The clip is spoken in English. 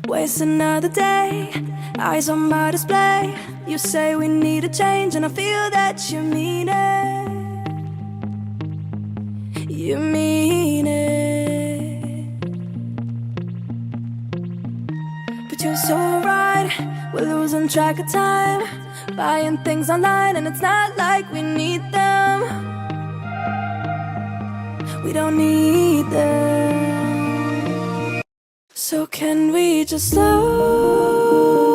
Waste another day, eyes on my display. You say we need a change, and I feel that you mean it. You mean it. But you're so right, we're losing track of time, buying things online, and it's not like we need them. We don't need them. So can we just slow